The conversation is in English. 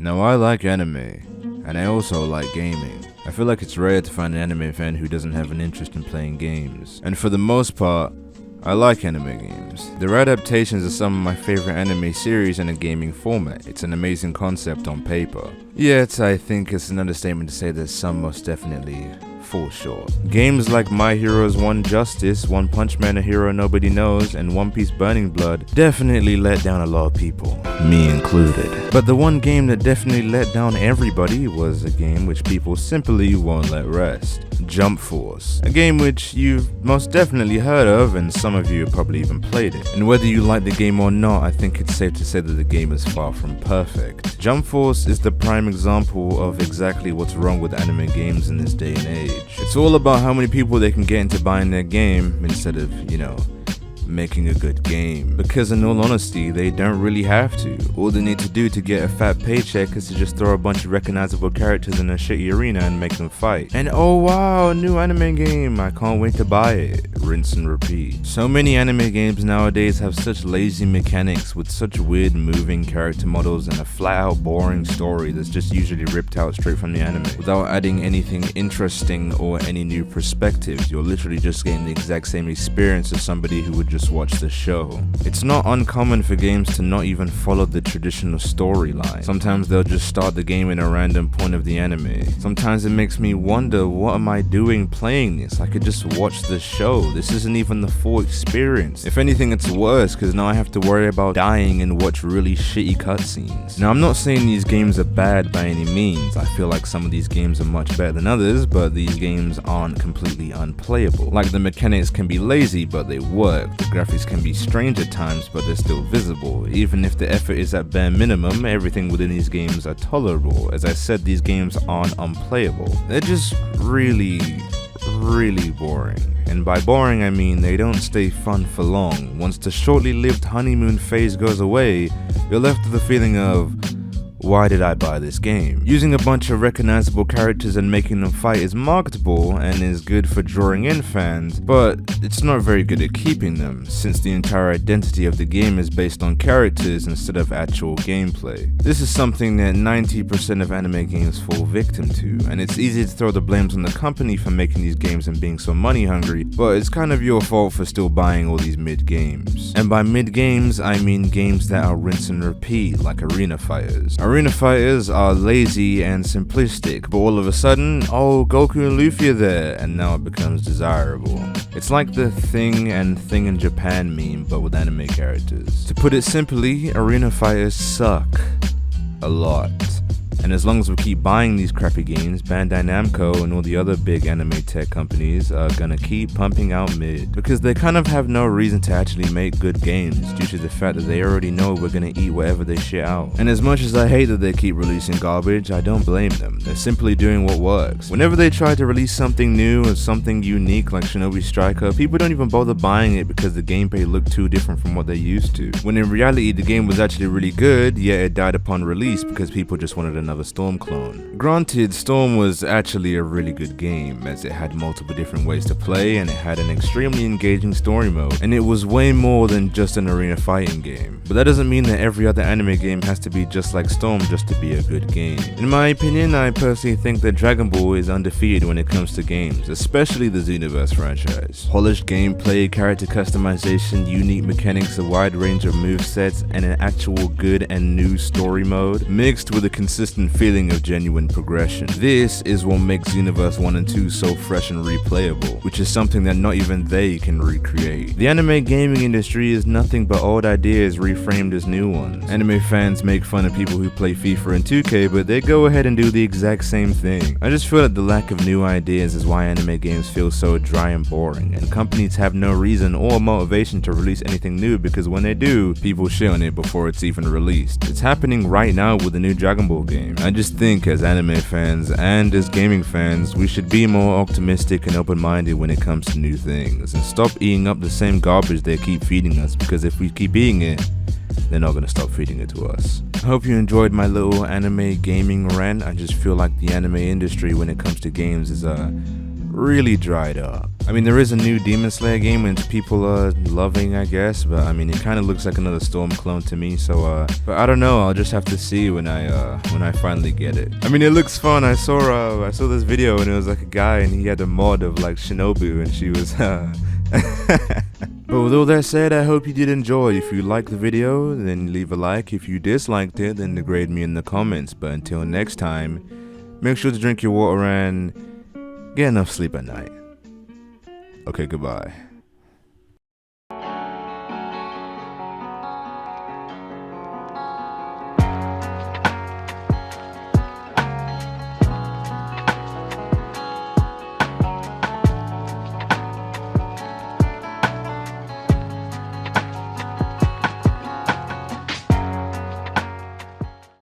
Now I like anime, and I also like gaming. I feel like it's rare to find an anime fan who doesn't have an interest in playing games, and for the most part, I like anime games. They're adaptations of some of my favorite anime series in a gaming format. It's an amazing concept on paper. Yet, I think it's an understatement to say that some most definitely fall short. Games like My Hero's One Justice, One Punch Man: A Hero Nobody Knows, and One Piece Burning Blood definitely let down a lot of people, me included. But the one game that definitely let down everybody was a game which people simply won't let rest. Jump Force, a game which you've most definitely heard of, and some of you have probably even played it. And whether you like the game or not, I think it's safe to say that the game is far from perfect. Jump Force is the prime example of exactly what's wrong with anime games in this day and age. It's all about how many people they can get into buying their game instead of, making a good game. Because in all honesty, they don't really have to. All they need to do to get a fat paycheck is to just throw a bunch of recognizable characters in a shitty arena and make them fight. And oh wow, a new anime game, I can't wait to buy it. Rinse and repeat. So many anime games nowadays have such lazy mechanics with such weird moving character models and a flat out boring story that's just usually ripped out straight from the anime without adding anything interesting or any new perspectives. You're literally just getting the exact same experience as somebody who would just watch the show. It's not uncommon for games to not even follow the traditional storyline. Sometimes they'll just start the game in a random point of the anime. Sometimes it makes me wonder, what am I doing playing this? I could just watch the show. This isn't even the full experience. If anything, it's worse because now I have to worry about dying and watch really shitty cutscenes. Now I'm not saying these games are bad by any means. I feel like some of these games are much better than others, but these games aren't completely unplayable. Like, the mechanics can be lazy, but they work. The graphics can be strange at times, but they're still visible. Even if the effort is at bare minimum, everything within these games are tolerable. As I said, these games aren't unplayable. They're just really boring. And by boring I mean they don't stay fun for long. Once the shortly lived honeymoon phase goes away, you're left with the feeling of, why did I buy this game? Using a bunch of recognizable characters and making them fight is marketable and is good for drawing in fans, but it's not very good at keeping them, since the entire identity of the game is based on characters instead of actual gameplay. This is something that 90% of anime games fall victim to, and it's easy to throw the blames on the company for making these games and being so money hungry, but it's kind of your fault for still buying all these mid games. And by mid games, I mean games that are rinse and repeat, like arena fighters. Arena fighters are lazy and simplistic, but all of a sudden, oh, Goku and Luffy are there, and now it becomes desirable. It's like the Thing and Thing in Japan meme, but with anime characters. To put it simply, arena fighters suck. A lot. And as long as we keep buying these crappy games, Bandai Namco and all the other big anime tech companies are gonna keep pumping out mid, because they kind of have no reason to actually make good games due to the fact that they already know we're gonna eat whatever they shit out. And as much as I hate that they keep releasing garbage, I don't blame them. They're simply doing what works. Whenever they try to release something new or something unique like Shinobi Striker, people don't even bother buying it because the gameplay looked too different from what they used to. When in reality the game was actually really good, yet it died upon release because people just wanted another Storm clone. Granted, Storm was actually a really good game, as it had multiple different ways to play and it had an extremely engaging story mode, and it was way more than just an arena fighting game. But that doesn't mean that every other anime game has to be just like Storm just to be a good game. In my opinion, I personally think that Dragon Ball is undefeated when it comes to games, especially the Xenoverse franchise. Polished gameplay, character customization, unique mechanics, a wide range of movesets, and an actual good and new story mode, mixed with a consistent feeling of genuine progression. This is what makes Xenoverse 1 and 2 so fresh and replayable, which is something that not even they can recreate. The anime gaming industry is nothing but old ideas reframed as new ones. Anime fans make fun of people who play FIFA and 2K, but they go ahead and do the exact same thing. I just feel that the lack of new ideas is why anime games feel so dry and boring, and companies have no reason or motivation to release anything new, because when they do, people shit on it before it's even released. It's happening right now with the new Dragon Ball game. I just think as anime fans and as gaming fans, we should be more optimistic and open-minded when it comes to new things, and stop eating up the same garbage they keep feeding us, because if we keep eating it, they're not gonna stop feeding it to us. I hope you enjoyed my little anime gaming rant. I just feel like the anime industry when it comes to games is really dried up. I mean, there is a new Demon Slayer game which people are loving, I guess, but I mean, it kind of looks like another Storm clone to me, so but I don't know, I'll just have to see when I finally get it. I mean, it looks fun. I saw this video and it was like a guy and he had a mod of like Shinobu and she was But with all that said, I hope you did enjoy. If you liked the video, then leave a like. If you disliked it, then degrade me in the comments. But until next time, make sure to drink your water and get enough sleep at night. Okay, goodbye.